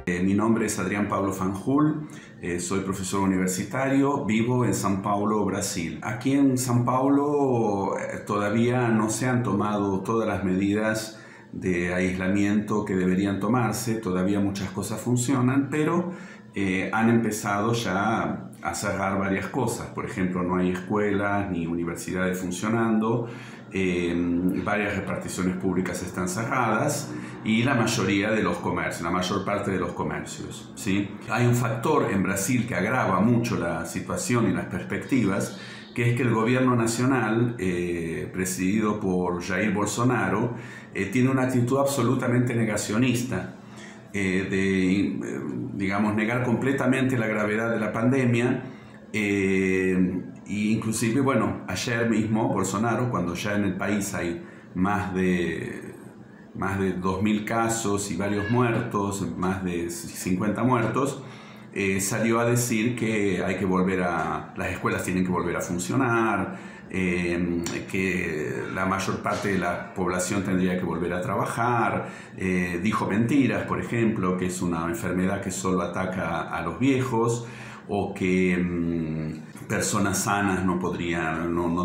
Mi nombre es Adrián Pablo Fanjul, soy profesor universitario, vivo en São Paulo, Brasil. Aquí en São Paulo todavía no se han tomado todas las medidas de aislamiento que deberían tomarse, todavía muchas cosas funcionan, pero han empezado ya a cerrar varias cosas. Por ejemplo, no hay escuelas ni universidades funcionando, varias reparticiones públicas están cerradas y la mayoría de los comercios, la mayor parte de los comercios, ¿sí? Hay un factor en Brasil que agrava mucho la situación y las perspectivas, que es que el gobierno nacional, presidido por Jair Bolsonaro, tiene una actitud absolutamente negacionista, digamos, negar completamente la gravedad de la pandemia. Y inclusive, bueno, ayer mismo Bolsonaro, cuando ya en el país hay más de 2.000 casos y varios muertos, más de 50 muertos, salió a decir que hay que las escuelas tienen que volver a funcionar, que la mayor parte de la población tendría que volver a trabajar, dijo mentiras, por ejemplo, que es una enfermedad que solo ataca a los viejos, o que personas sanas no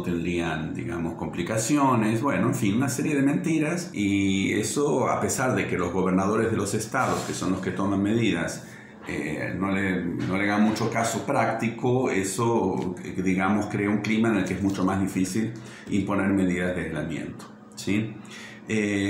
tendrían, digamos, complicaciones. Bueno, en fin, una serie de mentiras, y eso, a pesar de que los gobernadores de los estados, que son los que toman medidas, no le hagan mucho caso práctico, eso, digamos, crea un clima en el que es mucho más difícil imponer medidas de aislamiento, ¿sí?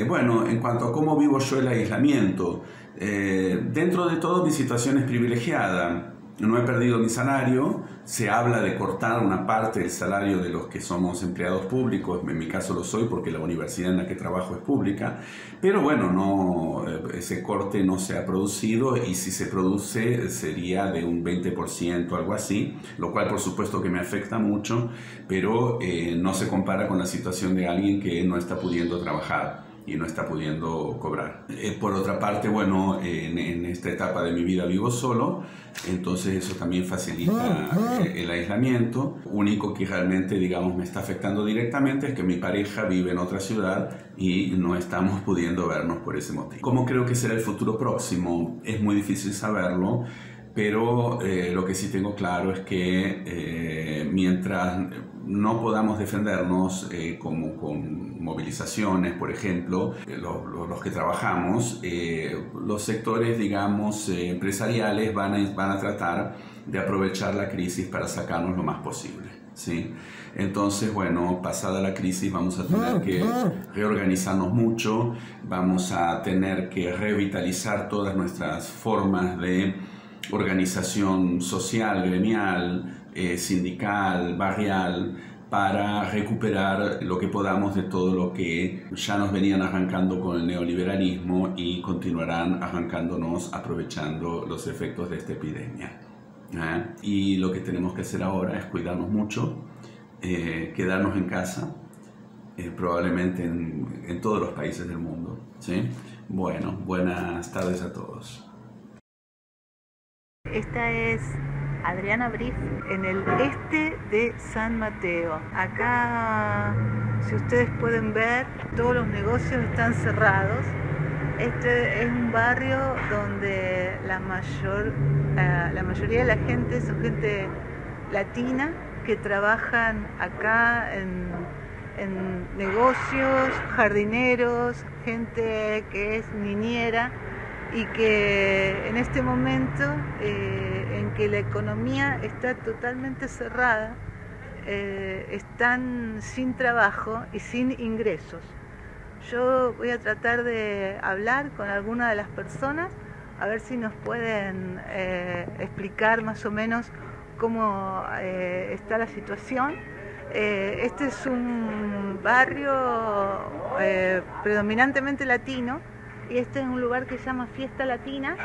Bueno, en cuanto a cómo vivo yo el aislamiento, dentro de todo mi situación es privilegiada. No he perdido mi salario, se habla de cortar una parte del salario de los que somos empleados públicos, en mi caso lo soy porque la universidad en la que trabajo es pública, pero bueno, ese corte no se ha producido, y si se produce sería de un 20%, algo así, lo cual por supuesto que me afecta mucho, pero no se compara con la situación de alguien que no está pudiendo trabajar y no está pudiendo cobrar. Por otra parte, bueno, en esta etapa de mi vida vivo solo, entonces eso también facilita el aislamiento. Único que realmente, digamos, me está afectando directamente es que mi pareja vive en otra ciudad y no estamos pudiendo vernos por ese motivo. ¿Cómo creo que será el futuro próximo? Es muy difícil saberlo, pero lo que sí tengo claro es que mientras no podamos defendernos como con movilizaciones, por ejemplo, los que trabajamos, los sectores, digamos, empresariales van a tratar de aprovechar la crisis para sacarnos lo más posible, ¿sí? Entonces, bueno, pasada la crisis vamos a tener que reorganizarnos mucho, vamos a tener que revitalizar todas nuestras formas de organización social, gremial, sindical, barrial, para recuperar lo que podamos de todo lo que ya nos venían arrancando con el neoliberalismo y continuarán arrancándonos aprovechando los efectos de esta epidemia. Y lo que tenemos que hacer ahora es cuidarnos mucho, quedarnos en casa, probablemente en todos los países del mundo, ¿sí? Bueno, buenas tardes a todos. Esta es Adriana Briz en el este de San Mateo. Acá, si ustedes pueden ver, todos los negocios están cerrados. Este es un barrio donde la mayoría de la gente son gente latina que trabajan acá en negocios, jardineros, gente que es niñera, y que en este momento en que la economía está totalmente cerrada, están sin trabajo y sin ingresos. Yo voy a tratar de hablar con alguna de las personas a ver si nos pueden explicar más o menos cómo está la situación. Este es un barrio predominantemente latino, y este es un lugar que se llama Fiesta Latina.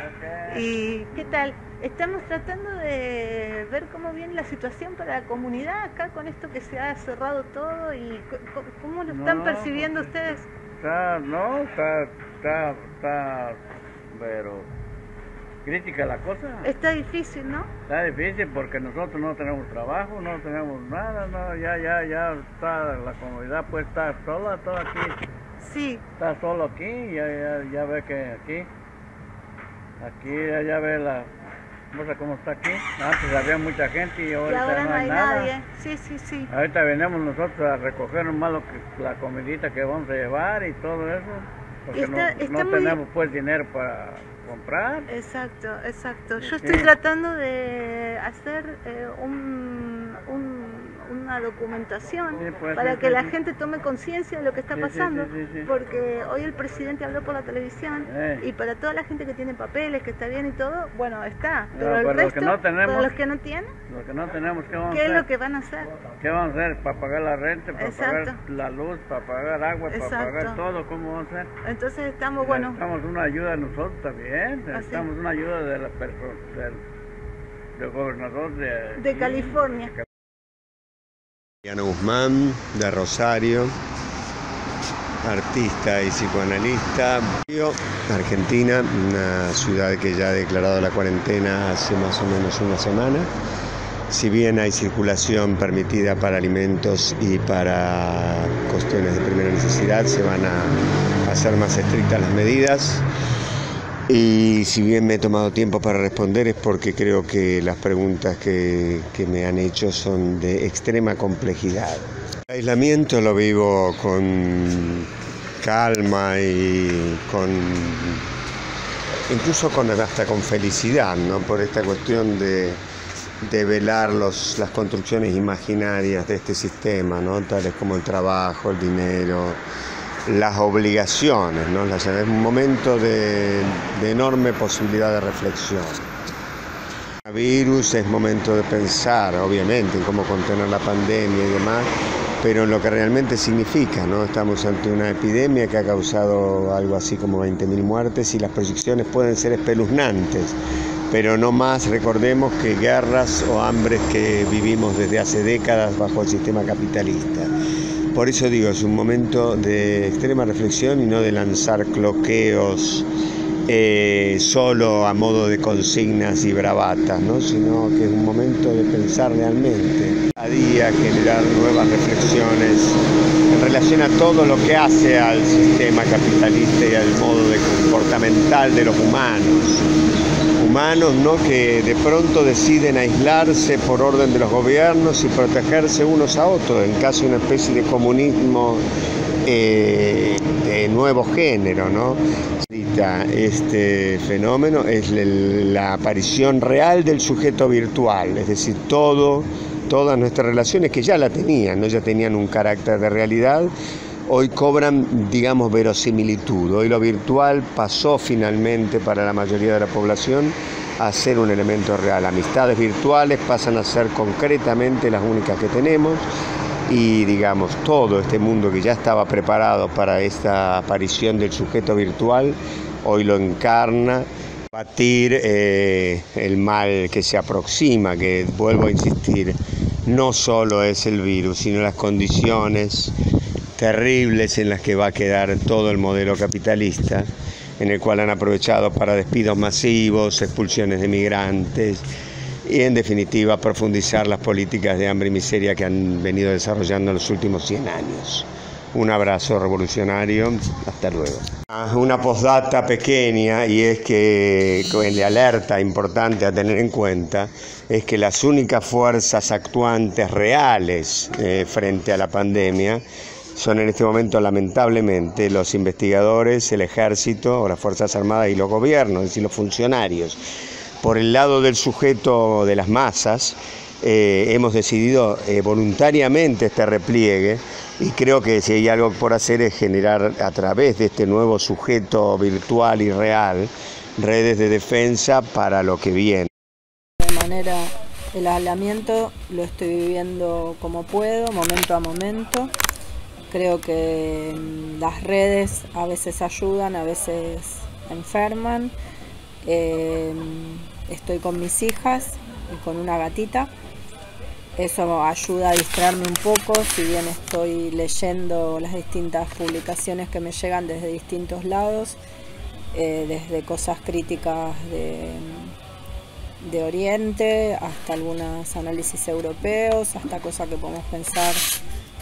¿Y qué tal? Estamos tratando de ver cómo viene la situación para la comunidad acá con esto que se ha cerrado todo, y cómo lo están percibiendo ustedes. Está, pero crítica la cosa. Está difícil, ¿no? Está difícil porque nosotros no tenemos trabajo, no tenemos nada, no, ya está la comunidad, pues está sola, toda aquí. Sí. Está solo aquí, ya ve que aquí Aquí ya ve la cosa como está aquí. Antes había mucha gente y Y ahorita ahora no hay nada. nadie. Sí, sí, sí. Ahorita venimos nosotros a recoger nomás la comidita que vamos a llevar y todo eso. Porque Está no muy... tenemos pues dinero para comprar. Exacto, exacto. Yo Sí. estoy tratando de hacer una documentación Sí, pues, para sí, que sí, la sí. gente tome conciencia de lo que está Sí, pasando, sí. porque hoy el presidente habló por la televisión y para toda la gente que tiene papeles, que está bien y todo, bueno, está, pero el para los resto, que no tenemos, para los que no tienen, Lo que no tenemos, ¿qué vamos a ¿qué es hacer? lo que van a hacer? ¿Qué vamos a hacer? ¿Para pagar la renta? ¿Para Exacto. pagar la luz? ¿Para pagar agua? ¿Para Exacto. pagar todo? ¿Cómo vamos a hacer? Entonces estamos, bueno, Necesitamos una ayuda nosotros también. Necesitamos una ayuda de la del gobernador de aquí. California. Diana Guzmán, de Rosario, artista y psicoanalista, Argentina, una ciudad que ya ha declarado la cuarentena hace más o menos una semana. Si bien hay circulación permitida para alimentos y para cuestiones de primera necesidad, se van a hacer más estrictas las medidas. Y si bien me he tomado tiempo para responder es porque creo que las preguntas que me han hecho son de extrema complejidad. El aislamiento lo vivo con calma y incluso hasta con felicidad, ¿no? Por esta cuestión de velar las construcciones imaginarias de este sistema, ¿no? Tales como el trabajo, el dinero, las obligaciones, ¿no? Es un momento de enorme posibilidad de reflexión. El virus es momento de pensar, obviamente, en cómo contener la pandemia y demás, pero en lo que realmente significa, ¿no? Estamos ante una epidemia que ha causado algo así como 20.000 muertes y las proyecciones pueden ser espeluznantes, pero no más recordemos que guerras o hambres que vivimos desde hace décadas bajo el sistema capitalista. Por eso digo, es un momento de extrema reflexión y no de lanzar cloqueos solo a modo de consignas y bravatas, ¿no? Sino que es un momento de pensar realmente, a día generar nuevas reflexiones en relación a todo lo que hace al sistema capitalista y al modo comportamental de los humanos, ¿no? Que de pronto deciden aislarse por orden de los gobiernos y protegerse unos a otros, en caso de una especie de comunismo de nuevo género, ¿no? Este fenómeno es la aparición real del sujeto virtual, es decir, todas nuestras relaciones que ya la tenían, ¿no? Ya tenían un carácter de realidad, hoy cobran, digamos, verosimilitud. Hoy lo virtual pasó finalmente para la mayoría de la población a ser un elemento real. Amistades virtuales pasan a ser concretamente las únicas que tenemos y, digamos, todo este mundo que ya estaba preparado para esta aparición del sujeto virtual, hoy lo encarna. Batir el mal que se aproxima, que vuelvo a insistir, no solo es el virus, sino las condiciones terribles en las que va a quedar todo el modelo capitalista, en el cual han aprovechado para despidos masivos, expulsiones de migrantes y, en definitiva, profundizar las políticas de hambre y miseria que han venido desarrollando en los últimos 100 años. Un abrazo revolucionario, hasta luego. Una postdata pequeña, y es que la alerta importante a tener en cuenta es que las únicas fuerzas actuantes reales frente a la pandemia son en este momento, lamentablemente, los investigadores, el ejército o las Fuerzas Armadas y los gobiernos, es decir, los funcionarios. Por el lado del sujeto de las masas, hemos decidido voluntariamente este repliegue y creo que si hay algo por hacer es generar a través de este nuevo sujeto virtual y real redes de defensa para lo que viene. De manera, el aislamiento lo estoy viviendo como puedo, momento a momento. Creo que las redes a veces ayudan, a veces enferman. Estoy con mis hijas y con una gatita. Eso ayuda a distraerme un poco, si bien estoy leyendo las distintas publicaciones que me llegan desde distintos lados, desde cosas críticas de Oriente, hasta algunos análisis europeos, hasta cosas que podemos pensar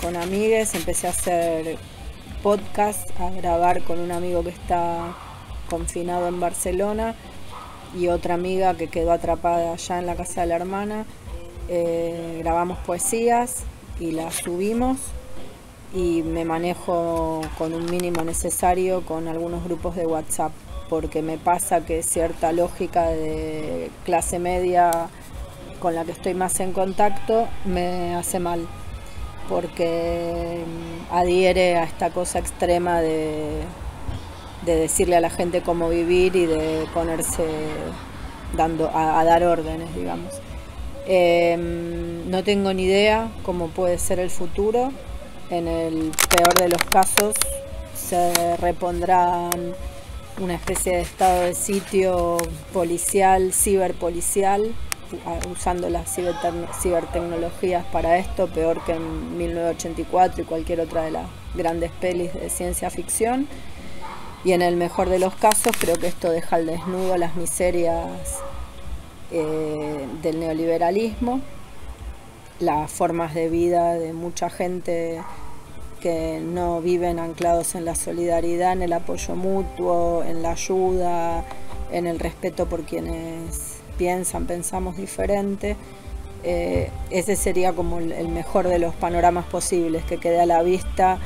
con amigues. Empecé a hacer podcast, a grabar con un amigo que está confinado en Barcelona, y otra amiga que quedó atrapada allá en la casa de la hermana. Grabamos poesías y las subimos, y me manejo con un mínimo necesario con algunos grupos de WhatsApp, porque me pasa que cierta lógica de clase media con la que estoy más en contacto me hace mal, porque adhiere a esta cosa extrema de decirle a la gente cómo vivir y de ponerse a dar órdenes, digamos. No tengo ni idea cómo puede ser el futuro. En el peor de los casos se repondrán una especie de estado de sitio policial, ciberpolicial, usando las cibertecnologías para esto, peor que en 1984 y cualquier otra de las grandes pelis de ciencia ficción. Y en el mejor de los casos creo que esto deja al desnudo las miserias del neoliberalismo, las formas de vida de mucha gente que no viven anclados en la solidaridad, en el apoyo mutuo, en la ayuda, en el respeto por quienes pensamos diferente. Ese sería como el mejor de los panoramas posibles, que quede a la vista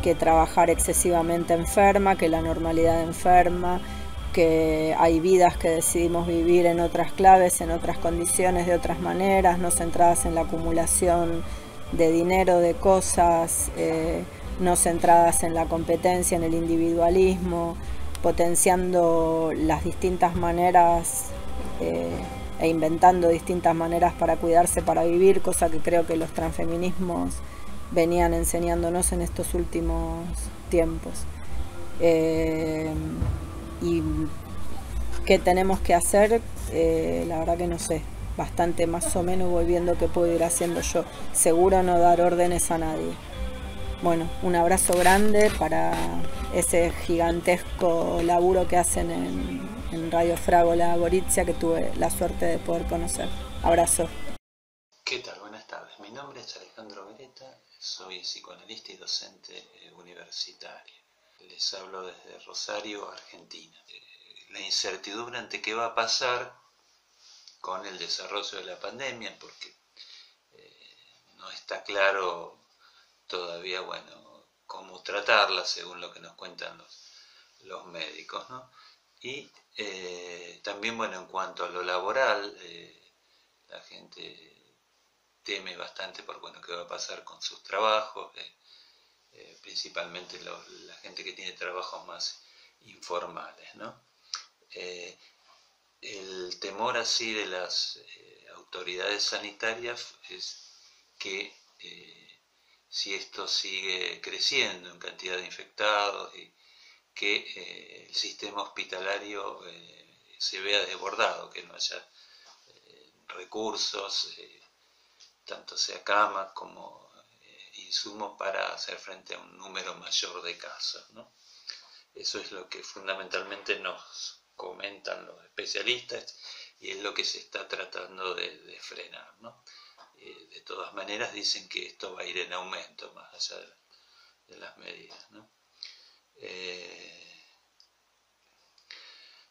que trabajar excesivamente enferma, que la normalidad enferma, que hay vidas que decidimos vivir en otras claves, en otras condiciones, de otras maneras, no centradas en la acumulación de dinero, de cosas, no centradas en la competencia, en el individualismo, potenciando las distintas maneras e inventando distintas maneras para cuidarse, para vivir, cosa que creo que los transfeminismos venían enseñándonos en estos últimos tiempos. Y qué tenemos que hacer, la verdad que no sé, bastante más o menos voy viendo qué puedo ir haciendo yo, seguro no dar órdenes a nadie. Bueno, un abrazo grande para ese gigantesco laburo que hacen en Radio Frágola Gorizia, que tuve la suerte de poder conocer. Abrazo. ¿Qué tal? Buenas tardes. Mi nombre es Alejandro Beretta, soy psicoanalista y docente universitario. Les hablo desde Rosario, Argentina. La incertidumbre ante qué va a pasar con el desarrollo de la pandemia, porque no está claro todavía, cómo tratarla según lo que nos cuentan los médicos, ¿no? Y también, en cuanto a lo laboral, la gente teme bastante por qué va a pasar con sus trabajos, principalmente la gente que tiene trabajos más informales, ¿no? El temor así de las autoridades sanitarias es que si esto sigue creciendo en cantidad de infectados y que el sistema hospitalario se vea desbordado, que no haya recursos, tanto sea camas como insumos para hacer frente a un número mayor de casos, ¿no? Eso es lo que fundamentalmente nos comentan los especialistas y es lo que se está tratando de frenar, ¿no? De todas maneras dicen que esto va a ir en aumento más allá de las medidas, ¿no?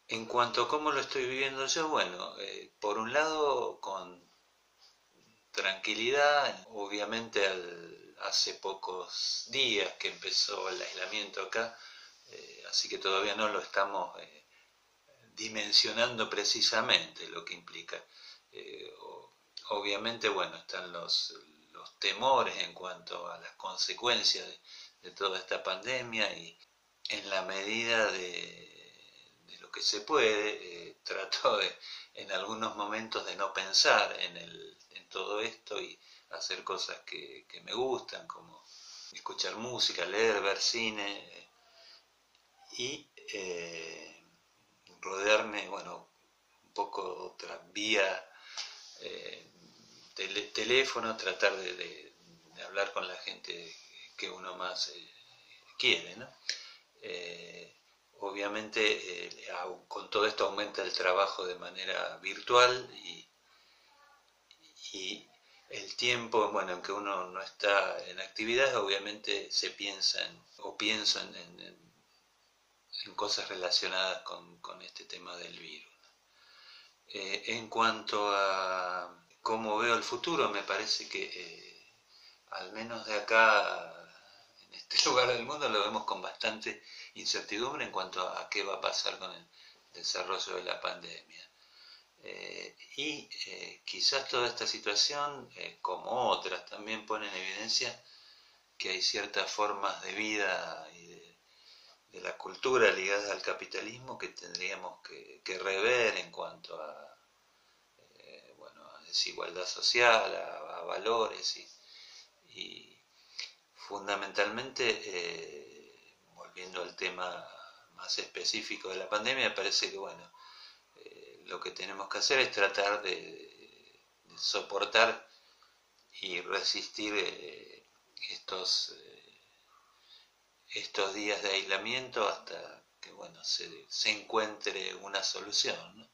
En cuanto a cómo lo estoy viviendo yo, por un lado con tranquilidad, obviamente hace pocos días que empezó el aislamiento acá, así que todavía no lo estamos dimensionando precisamente lo que implica. Obviamente, están los temores en cuanto a las consecuencias de toda esta pandemia y en la medida de lo que se puede, trato en algunos momentos de no pensar en todo esto y hacer cosas que me gustan, como escuchar música, leer, ver cine y rodearme, un poco vía teléfono, tratar de hablar con la gente que uno más quiere, ¿no? Obviamente con todo esto aumenta el trabajo de manera virtual y el tiempo en que uno no está en actividades, obviamente se pienso en cosas relacionadas con este tema del virus. En cuanto a cómo veo el futuro, me parece que al menos de acá, en este lugar del mundo, lo vemos con bastante incertidumbre en cuanto a qué va a pasar con el desarrollo de la pandemia. Quizás toda esta situación, como otras, también pone en evidencia que hay ciertas formas de vida y de la cultura ligadas al capitalismo que tendríamos que rever en cuanto a desigualdad social, a valores y fundamentalmente, volviendo al tema más específico de la pandemia, me parece que lo que tenemos que hacer es tratar de soportar y resistir estos días de aislamiento hasta que se encuentre una solución, ¿no?